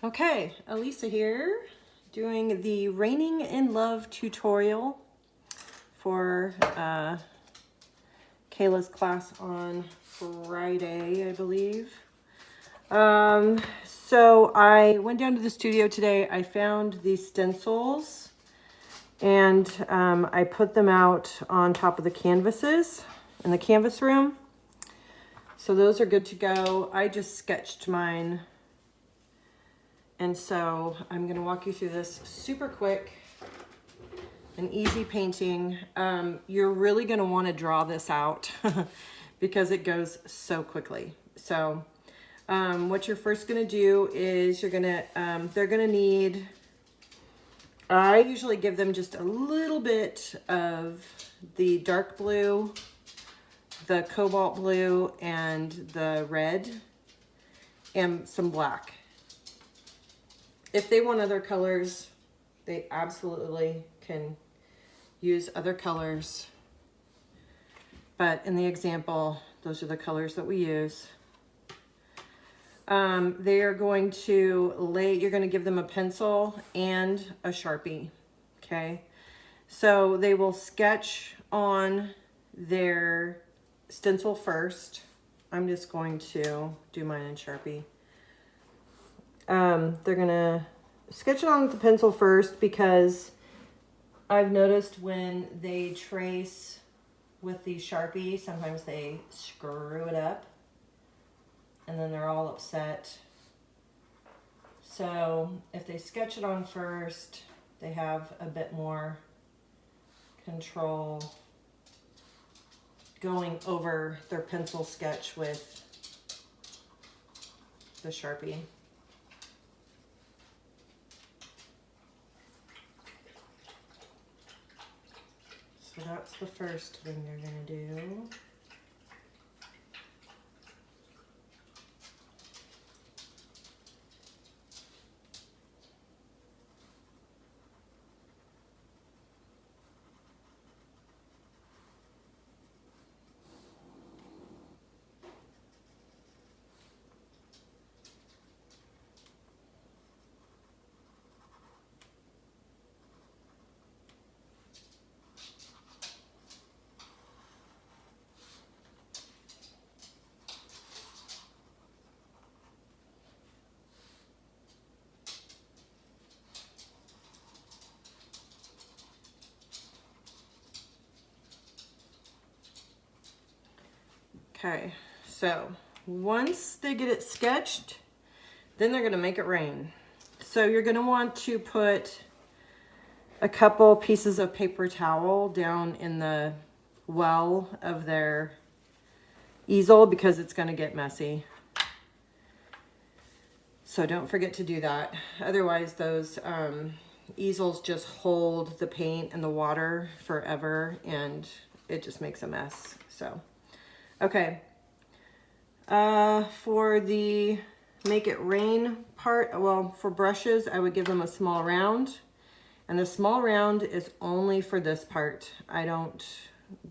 Okay, Elisa here, doing the Raining in Love tutorial for Kayla's class on Friday, I believe. So I went down to the studio today. I found these stencils and I put them out on top of the canvases in the canvas room. So those are good to go. I just sketched mine. And so I'm gonna walk you through this super quick and easy painting. You're really gonna wanna draw this out because it goes so quickly. So what you're first gonna do is you're gonna, they're gonna need, I usually give them just a little bit of the dark blue, the cobalt blue, and the red, and some black. If they want other colors, they absolutely can use other colors. But in the example, those are the colors that we use. They are going to you're going to give them a pencil and a Sharpie, okay? So they will sketch on their stencil first. I'm just going to do mine in Sharpie. They're gonna sketch it on with the pencil first because I've noticed when they trace with the Sharpie, sometimes they screw it up and then they're all upset. So if they sketch it on first, they have a bit more control going over their pencil sketch with the Sharpie. So that's the first thing they're gonna do. Okay, so once they get it sketched, then they're gonna make it rain. So you're gonna want to put a couple pieces of paper towel down in the well of their easel because it's gonna get messy. So don't forget to do that. Otherwise those easels just hold the paint and the water forever and it just makes a mess, so. Okay, for the make it rain part, well, for brushes, I would give them a small round. And the small round is only for this part.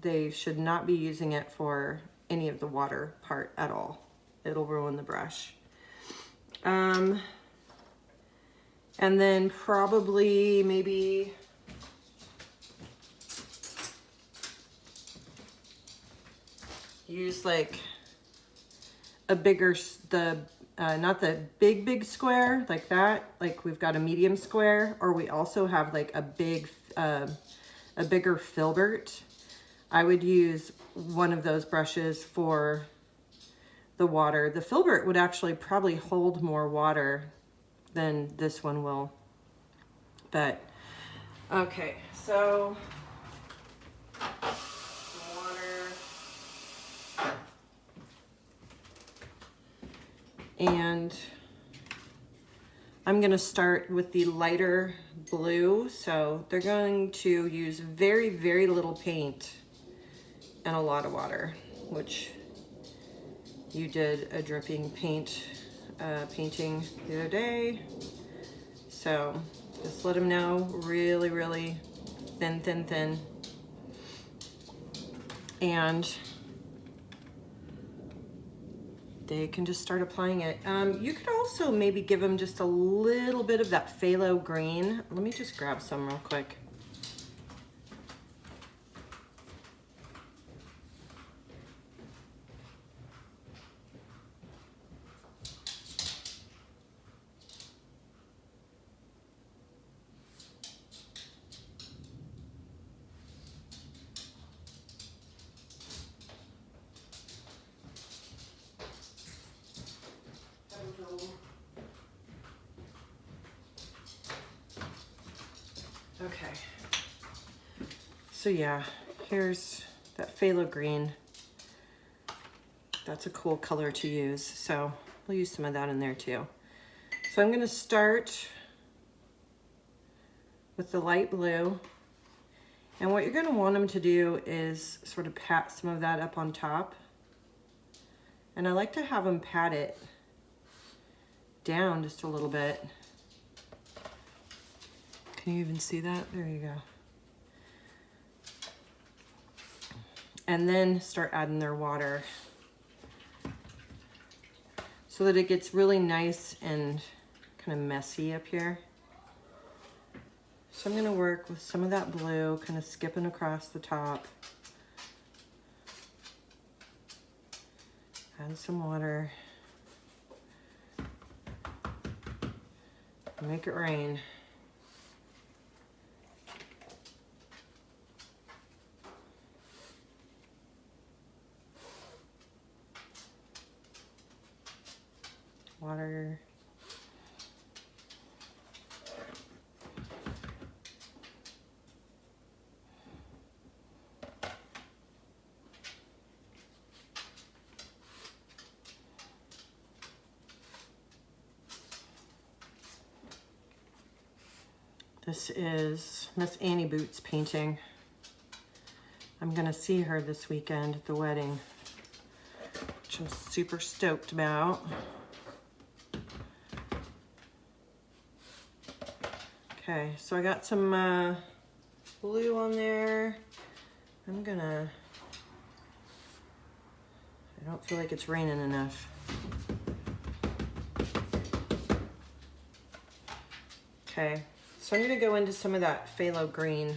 They should not be using it for any of the water part at all. It'll ruin the brush. And then probably maybe use like a bigger, not the big square like that, like we've got a medium square, or we also have like a bigger filbert. I would use one of those brushes for the water. The filbert would actually probably hold more water than this one will. But okay, so and I'm gonna start with the lighter blue. So they're going to use very, very little paint and a lot of water, which you did a dripping paint painting the other day. So just let them know, really, really thin, thin, thin. And they can just start applying it. You could also maybe give them just a little bit of that phthalo green. Let me just grab some real quick. Okay, so yeah, here's that phthalo green. That's a cool color to use, so we'll use some of that in there too. So I'm going to start with the light blue, and what you're going to want them to do is sort of pat some of that up on top, and I like to have them pat it down just a little bit. Can you even see that? There you go. And then start adding their water so that it gets really nice and kind of messy up here. So I'm going to work with some of that blue, kind of skipping across the top. Add some water. Make it rain. Water. This is Miss Annie Boots painting. I'm gonna see her this weekend at the wedding, which I'm super stoked about. Okay, so I got some blue on there. I don't feel like it's raining enough. Okay, so I'm gonna go into some of that phthalo green.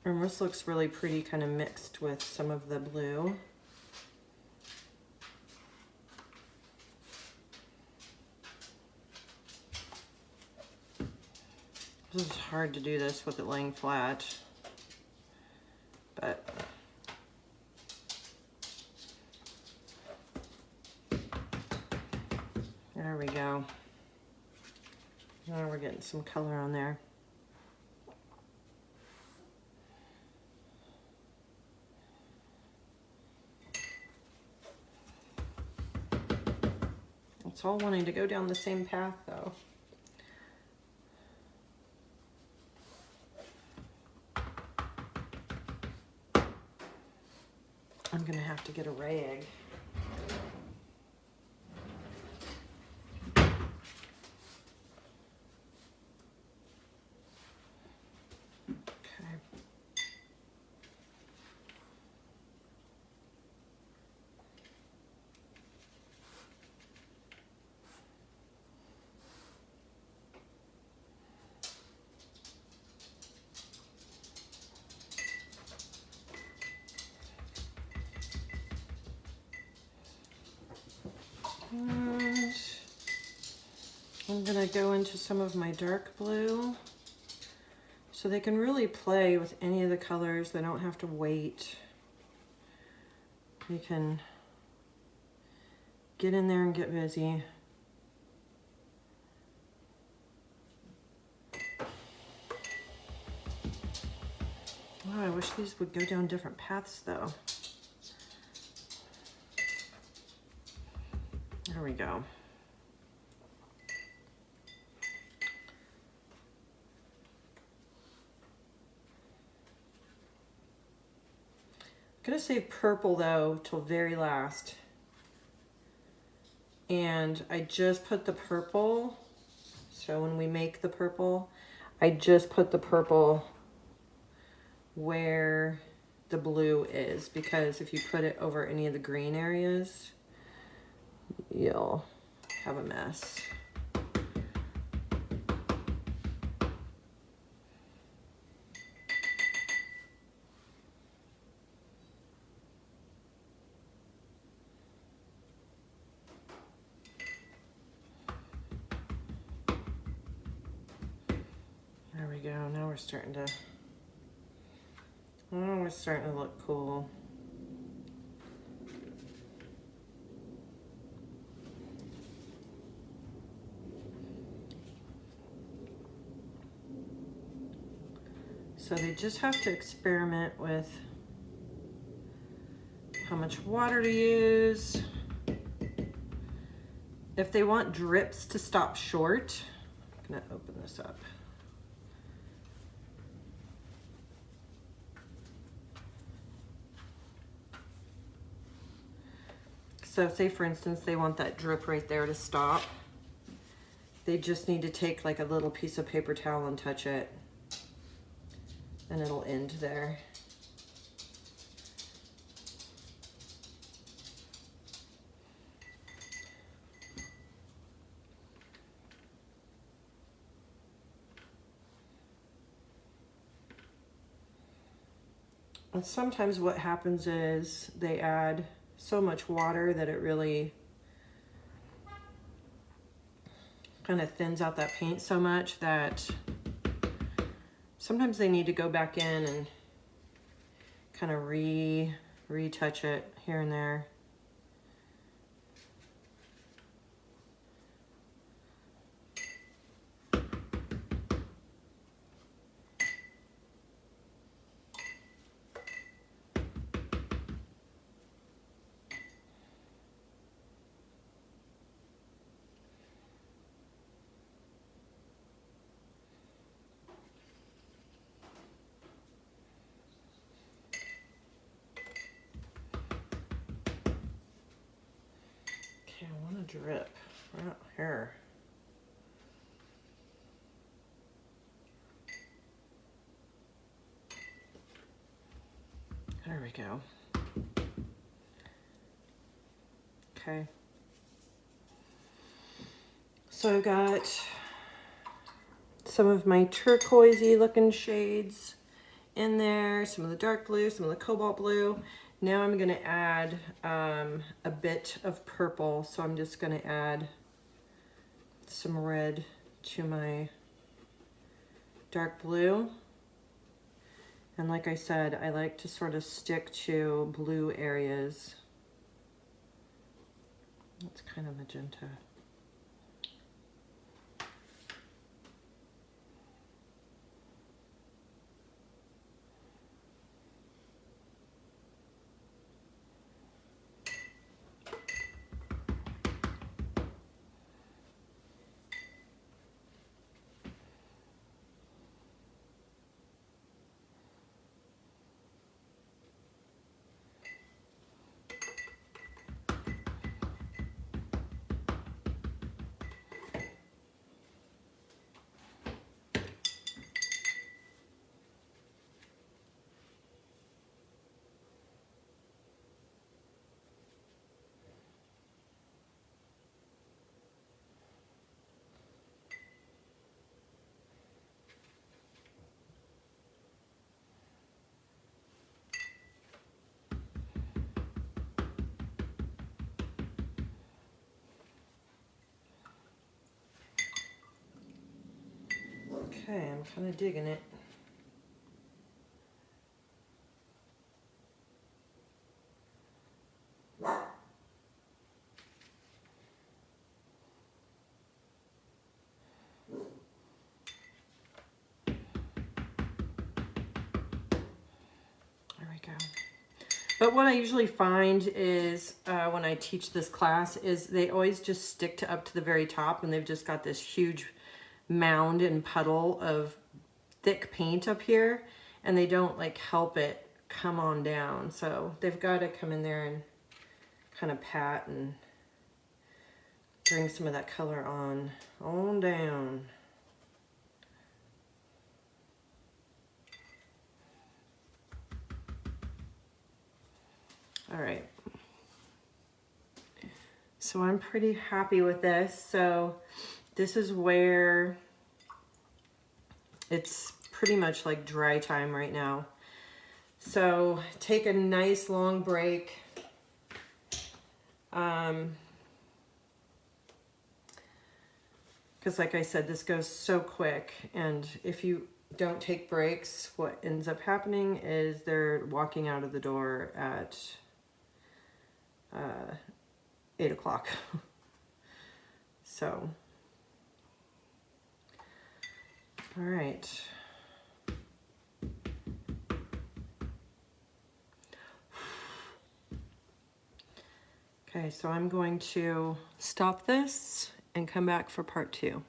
And this looks really pretty, kind of mixed with some of the blue. This is hard to do this with it laying flat, but there we go. Now we're getting some color on there. It's all wanting to go down the same path though. I'm gonna have to get a rag. And I'm gonna go into some of my dark blue so they can really play with any of the colors. They don't have to wait. You can get in there and get busy. Oh, I wish these would go down different paths though. There we go. I'm gonna save purple though till very last. And I just put the purple, so when we make the purple, I just put the purple where the blue is, because if you put it over any of the green areas, you'll have a mess. There we go. Now we're starting to, oh, we're starting to look cool. So they just have to experiment with how much water to use. If they want drips to stop short, I'm gonna open this up. So say for instance, they want that drip right there to stop. They just need to take like a little piece of paper towel and touch it, and it'll end there. And sometimes what happens is they add so much water that it really kind of thins out that paint so much that sometimes they need to go back in and kind of retouch it here and there. Okay, I want to drip right here. There we go. Okay. So I've got some of my turquoisey looking shades in there, some of the dark blue, some of the cobalt blue. Now I'm going to add a bit of purple, so I'm just going to add some red to my dark blue. And like I said, I like to sort of stick to blue areas. It's kind of magenta. Okay, I'm kind of digging it. There we go. But what I usually find is when I teach this class is they always just stick to up to the very top, and they've just got this huge mound and puddle of thick paint up here, and they don't like help it come on down. So they've got to come in there and kind of pat and bring some of that color on down. All right. So I'm pretty happy with this. So this is where it's pretty much like dry time right now. So take a nice long break. Because like I said, this goes so quick, and if you don't take breaks, what ends up happening is they're walking out of the door at 8 o'clock. So, all right. Okay, so I'm going to stop this and come back for part 2.